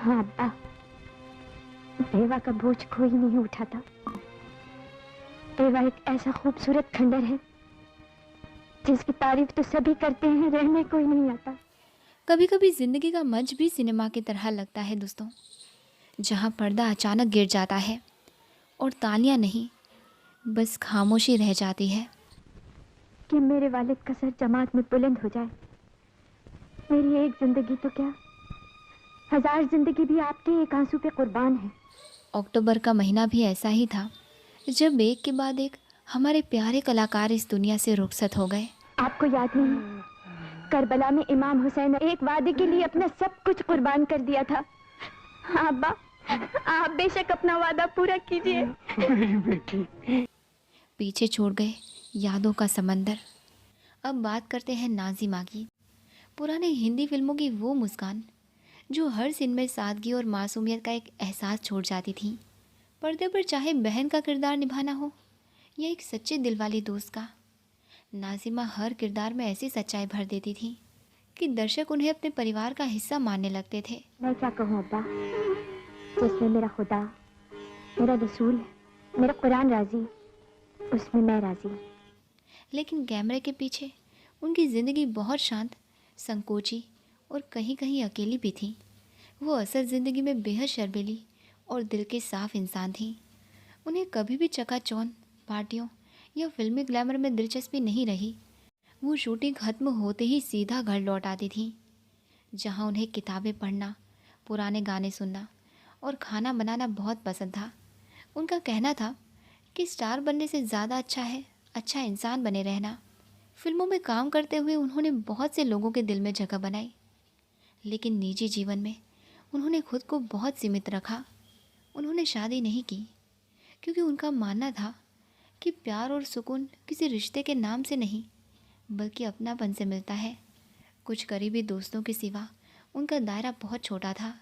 हाँ अब्बा, बेवा का बोझ कोई नहीं उठाता। बेवा एक ऐसा खूबसूरत खंडर है जिसकी तारीफ तो सभी करते हैं, रहने कोई नहीं आता। कभी कभी ज़िंदगी का मंच भी सिनेमा की तरह लगता है दोस्तों, जहाँ पर्दा अचानक गिर जाता है और तालियां नहीं, बस खामोशी रह जाती है। कि मेरे वालिद का सर जमात में बुलंद हो जाए। मेरी एक जिंदगी तो क्या, 1000 जिंदगी भी आपके एक आंसू पे कुर्बान है। अक्टूबर का महीना भी ऐसा ही था, जब एक के बाद एक हमारे प्यारे कलाकार इस दुनिया से रुखसत हो गए। आपको याद नहीं, करबला में इमाम हुसैन एक वादे के लिए अपना सब कुछ कुर्बान कर दिया था। हाँ अब्बा, आप बेशक अपना वादा पूरा कीजिए। मेरी बेटी। पीछे छोड़ गए यादों का समंदर। अब बात करते हैं नाज़िमा की। पुराने हिंदी फिल्मों की वो मुस्कान जो हर सीन में सादगी और मासूमियत का एक एहसास छोड़ जाती थी। पर्दे पर चाहे बहन का किरदार निभाना हो या एक सच्चे दिल वाली दोस्त का, नाज़िमा हर किरदार में ऐसी सच्चाई भर देती थी कि दर्शक उन्हें अपने परिवार का हिस्सा मानने लगते थे। मैं क्या कहूँ अब्बा, जिसमें मेरा खुदा, मेरा रसूल, मेरा कुरान राजी, उसमें मैं राजी। लेकिन कैमरे के पीछे उनकी ज़िंदगी बहुत शांत, संकोची और कहीं कहीं अकेली भी थी। वो असल ज़िंदगी में बेहद शर्मीली और दिल के साफ इंसान थी। उन्हें कभी भी चकाचौंध, पार्टियों या फिल्मी ग्लैमर में दिलचस्पी नहीं रही। वो शूटिंग खत्म होते ही सीधा घर लौट आती थी, जहाँ उन्हें किताबें पढ़ना, पुराने गाने सुनना और खाना बनाना बहुत पसंद था। उनका कहना था कि स्टार बनने से ज़्यादा अच्छा है अच्छा इंसान बने रहना। फिल्मों में काम करते हुए उन्होंने बहुत से लोगों के दिल में जगह बनाई, लेकिन निजी जीवन में उन्होंने खुद को बहुत सीमित रखा। उन्होंने शादी नहीं की क्योंकि उनका मानना था कि प्यार और सुकून किसी रिश्ते के नाम से नहीं, बल्कि अपनापन से मिलता है। कुछ करीबी दोस्तों के सिवा उनका दायरा बहुत छोटा था,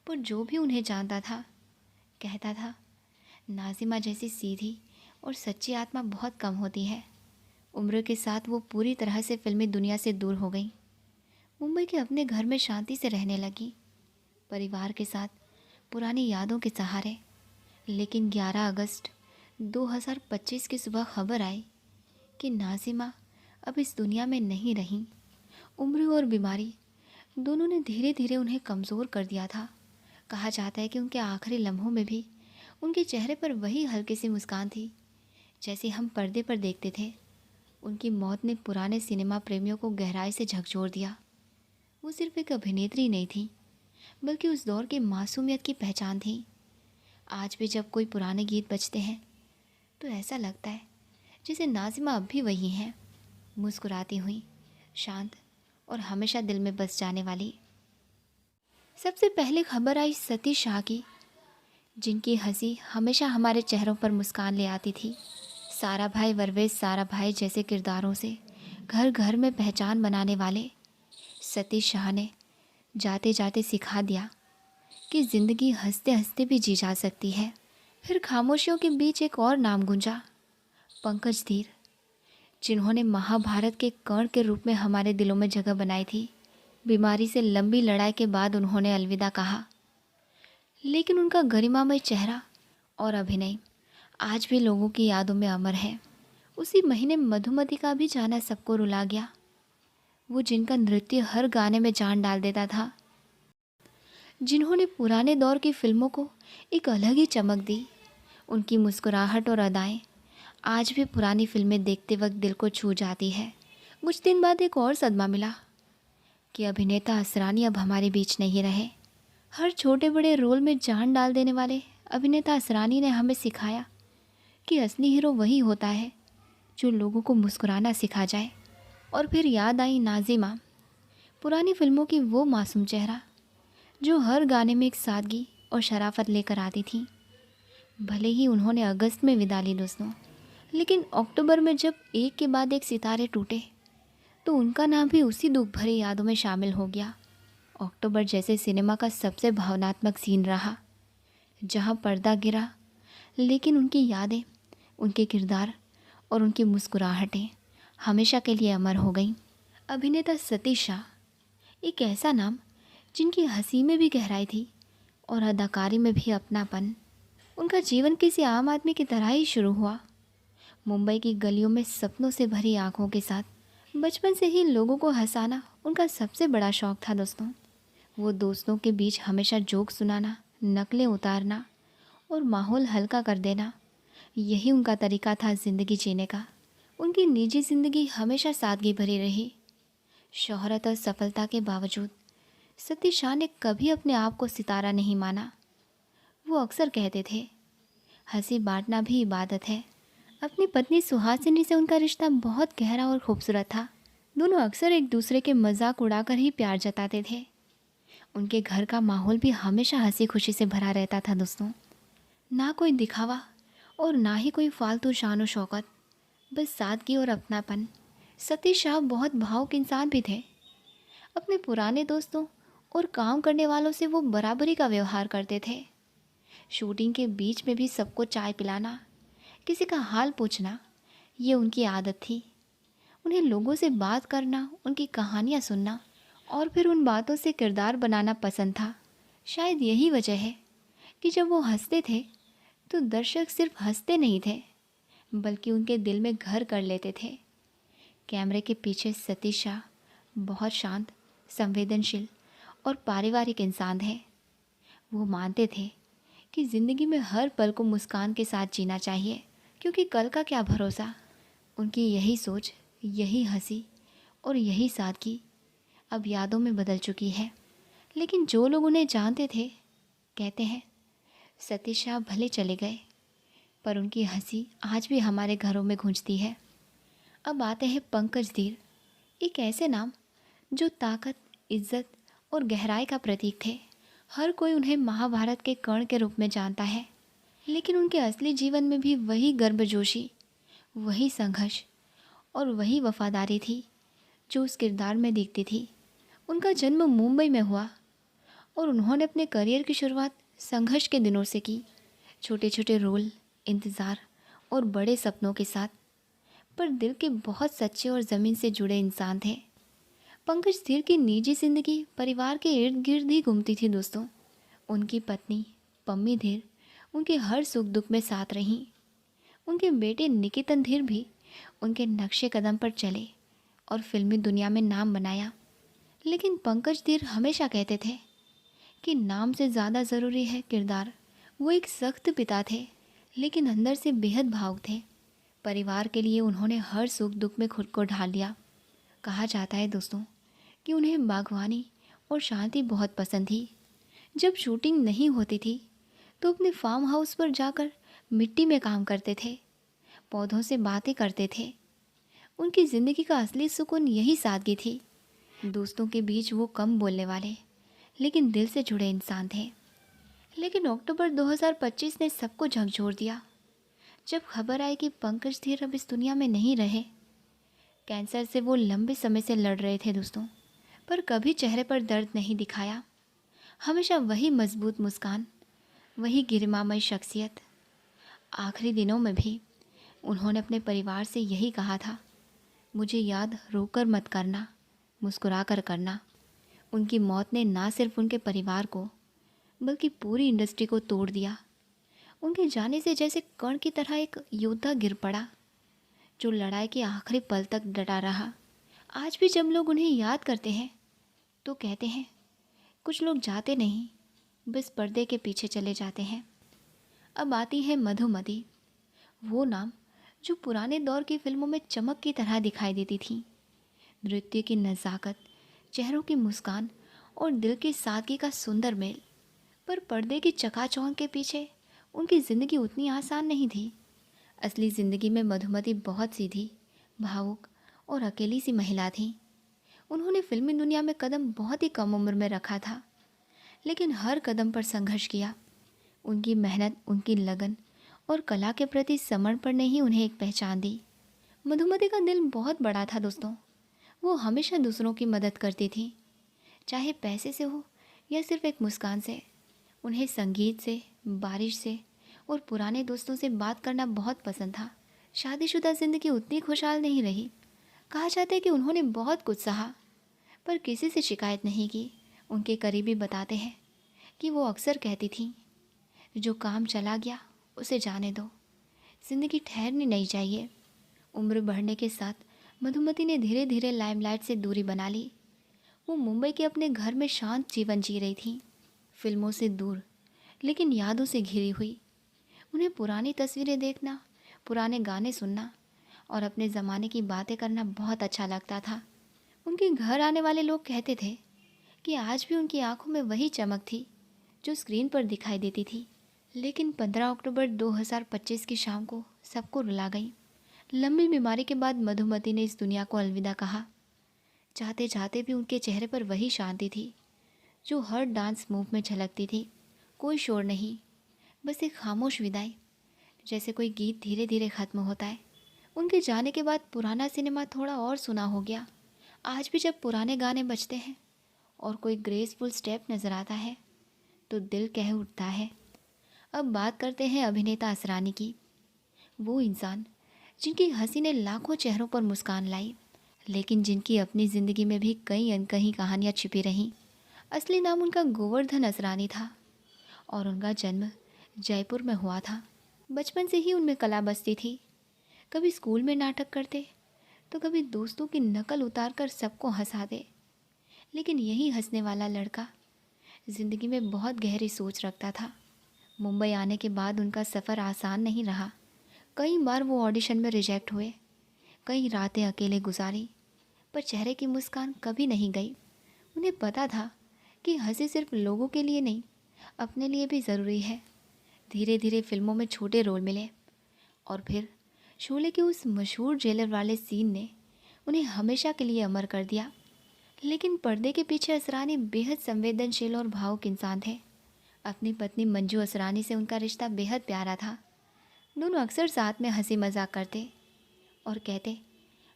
पर जो भी उन्हें जानता था कहता था, नाज़िमा जैसी सीधी और सच्ची आत्मा बहुत कम होती है। उम्र के साथ वो पूरी तरह से फिल्मी दुनिया से दूर हो गई। मुंबई के अपने घर में शांति से रहने लगी, परिवार के साथ, पुरानी यादों के सहारे। लेकिन 11 अगस्त 2025 की सुबह खबर आई कि नाज़िमा अब इस दुनिया में नहीं रहीं। उम्र और बीमारी दोनों ने धीरे धीरे उन्हें कमज़ोर कर दिया था। कहा जाता है कि उनके आखिरी लम्हों में भी उनके चेहरे पर वही हल्की सी मुस्कान थी जैसे हम पर्दे पर देखते थे। उनकी मौत ने पुराने सिनेमा प्रेमियों को गहराई से झकझोर दिया। वो सिर्फ एक अभिनेत्री नहीं थी, बल्कि उस दौर की मासूमियत की पहचान थी। आज भी जब कोई पुराने गीत बजते हैं तो ऐसा लगता है जैसे नाज़िमा अब भी वही हैं, मुस्कुराती हुई, शांत और हमेशा दिल में बस जाने वाली। सबसे पहले खबर आई सतीश शाह की, जिनकी हंसी हमेशा हमारे चेहरों पर मुस्कान ले आती थी। सारा भाई वर्वेश सारा भाई जैसे किरदारों से घर घर में पहचान बनाने वाले सतीश शाह ने जाते जाते सिखा दिया कि ज़िंदगी हंसते हंसते भी जी जा सकती है। फिर खामोशियों के बीच एक और नाम गूंजा, पंकज धीर, जिन्होंने महाभारत के कर्ण के रूप में हमारे दिलों में जगह बनाई थी। बीमारी से लंबी लड़ाई के बाद उन्होंने अलविदा कहा, लेकिन उनका गरिमामय चेहरा और अभिनय आज भी लोगों की यादों में अमर है। उसी महीने मधुमती का भी जाना सबको रुला गया। वो जिनका नृत्य हर गाने में जान डाल देता था, जिन्होंने पुराने दौर की फिल्मों को एक अलग ही चमक दी। उनकी मुस्कुराहट और अदाएं आज भी पुरानी फिल्में देखते वक्त दिल को छू जाती है। कुछ दिन बाद एक और सदमा मिला कि अभिनेता असरानी अब हमारे बीच नहीं रहे। हर छोटे बड़े रोल में जान डाल देने वाले अभिनेता असरानी ने हमें सिखाया कि असली हीरो वही होता है जो लोगों को मुस्कुराना सिखा जाए। और फिर याद आई नाज़िमा, पुरानी फिल्मों की वो मासूम चेहरा जो हर गाने में एक सादगी और शराफत लेकर आती थी। भले ही उन्होंने अगस्त में विदा ली दोस्तों, लेकिन अक्टूबर में जब एक के बाद एक सितारे टूटे तो उनका नाम भी उसी दुख भरी यादों में शामिल हो गया। अक्टूबर जैसे सिनेमा का सबसे भावनात्मक सीन रहा, जहां पर्दा गिरा लेकिन उनकी यादें, उनके किरदार और उनकी मुस्कुराहटें हमेशा के लिए अमर हो गईं। अभिनेता सतीश शाह, एक ऐसा नाम जिनकी हंसी में भी गहराई थी और अदाकारी में भी अपनापन। उनका जीवन किसी आम आदमी की तरह ही शुरू हुआ, मुंबई की गलियों में सपनों से भरी आंखों के साथ। बचपन से ही लोगों को हंसाना उनका सबसे बड़ा शौक था दोस्तों। वो दोस्तों के बीच हमेशा जोक सुनाना, नकलें उतारना और माहौल हल्का कर देना, यही उनका तरीका था ज़िंदगी जीने का। उनकी निजी ज़िंदगी हमेशा सादगी भरी रही। शोहरत और सफलता के बावजूद सतीश शाह ने कभी अपने आप को सितारा नहीं माना। वो अक्सर कहते थे, हंसी बांटना भी इबादत है। अपनी पत्नी सुहासिनी से उनका रिश्ता बहुत गहरा और खूबसूरत था। दोनों अक्सर एक दूसरे के मजाक उड़ाकर ही प्यार जताते थे। उनके घर का माहौल भी हमेशा हंसी खुशी से भरा रहता था दोस्तों। ना कोई दिखावा और ना ही कोई फालतू शान और शौकत, बस सादगी और अपनापन। सतीश शाह बहुत भावुक इंसान भी थे। अपने पुराने दोस्तों और काम करने वालों से वो बराबरी का व्यवहार करते थे। शूटिंग के बीच में भी सबको चाय पिलाना, किसी का हाल पूछना, ये उनकी आदत थी। उन्हें लोगों से बात करना, उनकी कहानियाँ सुनना और फिर उन बातों से किरदार बनाना पसंद था। शायद यही वजह है कि जब वो हंसते थे तो दर्शक सिर्फ हंसते नहीं थे, बल्कि उनके दिल में घर कर लेते थे। कैमरे के पीछे सतीश शाह बहुत शांत, संवेदनशील और पारिवारिक इंसान है। वो मानते थे कि ज़िंदगी में हर पल को मुस्कान के साथ जीना चाहिए, क्योंकि कल का क्या भरोसा। उनकी यही सोच, यही हंसी और यही सादगी अब यादों में बदल चुकी है। लेकिन जो लोग उन्हें जानते थे कहते हैं, सतीश शाह भले चले गए पर उनकी हंसी आज भी हमारे घरों में गूंजती है। अब आते हैं पंकज धीर, एक ऐसे नाम जो ताकत, इज्जत और गहराई का प्रतीक थे। हर कोई उन्हें महाभारत के कर्ण के रूप में जानता है, लेकिन उनके असली जीवन में भी वही गर्मजोशी, वही संघर्ष और वही वफादारी थी जो उस किरदार में दिखती थी। उनका जन्म मुंबई में हुआ और उन्होंने अपने करियर की शुरुआत संघर्ष के दिनों से की। छोटे छोटे रोल, इंतज़ार और बड़े सपनों के साथ, पर दिल के बहुत सच्चे और ज़मीन से जुड़े इंसान थे। पंकज धीर की निजी ज़िंदगी परिवार के इर्द गिर्द ही घूमती थी दोस्तों। उनकी पत्नी पम्मी धीर उनके हर सुख दुख में साथ रहीं। उनके बेटे निकेतन धीर भी उनके नक्शे कदम पर चले और फिल्मी दुनिया में नाम बनाया। लेकिन पंकज धीर हमेशा कहते थे कि नाम से ज़्यादा ज़रूरी है किरदार। वो एक सख्त पिता थे, लेकिन अंदर से बेहद भावुक थे। परिवार के लिए उन्होंने हर सुख दुख में खुद को ढाल दिया। कहा जाता है दोस्तों कि उन्हें बागवानी और शांति बहुत पसंद थी। जब शूटिंग नहीं होती थी तो अपने फार्म हाउस पर जाकर मिट्टी में काम करते थे, पौधों से बातें करते थे। उनकी ज़िंदगी का असली सुकून यही सादगी थी। दोस्तों के बीच वो कम बोलने वाले लेकिन दिल से जुड़े इंसान थे। लेकिन अक्टूबर 2025 ने सबको झकझोर दिया जब खबर आई कि पंकज धीर अब इस दुनिया में नहीं रहे। कैंसर से वो लंबे समय से लड़ रहे थे दोस्तों, पर कभी चेहरे पर दर्द नहीं दिखाया। हमेशा वही मजबूत मुस्कान, वही गरिमामय शख्सियत। आखिरी दिनों में भी उन्होंने अपने परिवार से यही कहा था, मुझे याद रोकर मत करना, मुस्कुरा कर करना। उनकी मौत ने ना सिर्फ उनके परिवार को बल्कि पूरी इंडस्ट्री को तोड़ दिया। उनके जाने से जैसे कर्ण की तरह एक योद्धा गिर पड़ा जो लड़ाई के आखिरी पल तक डटा रहा। आज भी जब लोग उन्हें याद करते हैं तो कहते हैं, कुछ लोग जाते नहीं, बस पर्दे के पीछे चले जाते हैं। अब आती है मधुमती, वो नाम जो पुराने दौर की फिल्मों में चमक की तरह दिखाई देती थी। नृत्य की नज़ाकत, चेहरों की मुस्कान और दिल की सादगी का सुंदर मेल। पर पर्दे की चकाचौंध के पीछे उनकी ज़िंदगी उतनी आसान नहीं थी। असली ज़िंदगी में मधुमती बहुत सीधी, भावुक और अकेली सी महिला थी। उन्होंने फिल्मी दुनिया में कदम बहुत ही कम उम्र में रखा था, लेकिन हर कदम पर संघर्ष किया। उनकी मेहनत, उनकी लगन और कला के प्रति समर्पण ने ही उन्हें एक पहचान दी। मधुमती का दिल बहुत बड़ा था दोस्तों। वो हमेशा दूसरों की मदद करती थी, चाहे पैसे से हो या सिर्फ एक मुस्कान से। उन्हें संगीत से, बारिश से और पुराने दोस्तों से बात करना बहुत पसंद था। शादीशुदा ज़िंदगी उतनी खुशहाल नहीं रही। कहा जाता है कि उन्होंने बहुत कुछ सहा पर किसी से शिकायत नहीं की। उनके करीबी बताते हैं कि वो अक्सर कहती थी, जो काम चला गया उसे जाने दो, ज़िंदगी ठहरनी नहीं चाहिए। उम्र बढ़ने के साथ मधुमती ने धीरे धीरे लाइमलाइट से दूरी बना ली। वो मुंबई के अपने घर में शांत जीवन जी रही थी, फिल्मों से दूर लेकिन यादों से घिरी हुई। उन्हें पुरानी तस्वीरें देखना, पुराने गाने सुनना और अपने ज़माने की बातें करना बहुत अच्छा लगता था। उनके घर आने वाले लोग कहते थे कि आज भी उनकी आंखों में वही चमक थी जो स्क्रीन पर दिखाई देती थी। लेकिन 15 अक्टूबर 2025 की शाम को सबको रुला गई। लंबी बीमारी के बाद मधुमती ने इस दुनिया को अलविदा कहा। चाहते चाहते भी उनके चेहरे पर वही शांति थी जो हर डांस मूव में झलकती थी। कोई शोर नहीं, बस एक खामोश विदाई, जैसे कोई गीत धीरे धीरे ख़त्म होता है। उनके जाने के बाद पुराना सिनेमा थोड़ा और सुना हो गया। आज भी जब पुराने गाने बजते हैं और कोई ग्रेसफुल स्टेप नज़र आता है तो दिल कह उठता है। अब बात करते हैं अभिनेता असरानी की। वो इंसान जिनकी हंसी ने लाखों चेहरों पर मुस्कान लाई, लेकिन जिनकी अपनी ज़िंदगी में भी कई अनकही कहानियाँ छिपी रहीं। असली नाम उनका गोवर्धन असरानी था और उनका जन्म जयपुर में हुआ था। बचपन से ही उनमें कला बसती थी। कभी स्कूल में नाटक करते तो कभी दोस्तों की नकल उतार कर सबको हंसा दे। लेकिन यही हंसने वाला लड़का ज़िंदगी में बहुत गहरी सोच रखता था। मुंबई आने के बाद उनका सफ़र आसान नहीं रहा। कई बार वो ऑडिशन में रिजेक्ट हुए, कई रातें अकेले गुजारी, पर चेहरे की मुस्कान कभी नहीं गई। उन्हें पता था कि हंसी सिर्फ लोगों के लिए नहीं, अपने लिए भी ज़रूरी है। धीरे धीरे फिल्मों में छोटे रोल मिले और फिर शोले के उस मशहूर जेलर वाले सीन ने उन्हें हमेशा के लिए अमर कर दिया। लेकिन पर्दे के पीछे असरानी बेहद संवेदनशील और भावुक इंसान थे। अपनी पत्नी मंजू असरानी से उनका रिश्ता बेहद प्यारा था। दोनों अक्सर साथ में हंसी मजाक करते और कहते,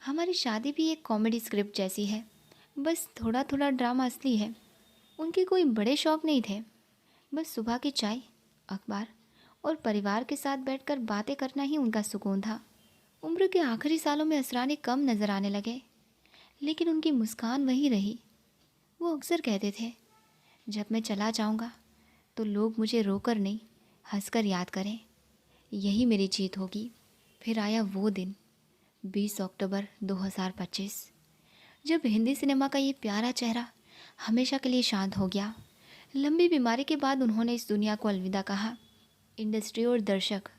हमारी शादी भी एक कॉमेडी स्क्रिप्ट जैसी है, बस थोड़ा थोड़ा ड्रामा असली है। उनके कोई बड़े शौक नहीं थे, बस सुबह की चाय, अखबार और परिवार के साथ बैठकर बातें करना ही उनका सुकून था। उम्र के आखिरी सालों में असरानी कम नज़र आने लगे, लेकिन उनकी मुस्कान वही रही। वो अक्सर कहते थे, जब मैं चला जाऊंगा तो लोग मुझे रोकर नहीं, हंसकर याद करें, यही मेरी जीत होगी। फिर आया वो दिन, 20 अक्टूबर 2025, जब हिंदी सिनेमा का ये प्यारा चेहरा हमेशा के लिए शांत हो गया। लंबी बीमारी के बाद उन्होंने इस दुनिया को अलविदा कहा। इंडस्ट्री और दर्शक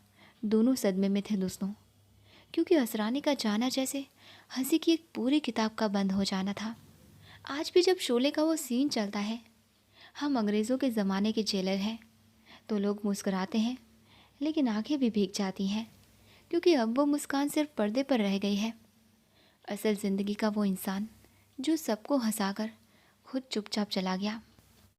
दोनों सदमे में थे दोस्तों, क्योंकि असरानी का जाना जैसे हंसी की एक पूरी किताब का बंद हो जाना था। आज भी जब शोले का वो सीन चलता है, हम अंग्रेज़ों के ज़माने के जेलर हैं, तो लोग मुस्कुराते हैं, लेकिन आंखें भी भीग जाती हैं, क्योंकि अब वो मुस्कान सिर्फ पर्दे पर रह गई है। असल ज़िंदगी का वो इंसान जो सबको हंसाकर खुद चुपचाप चला गया।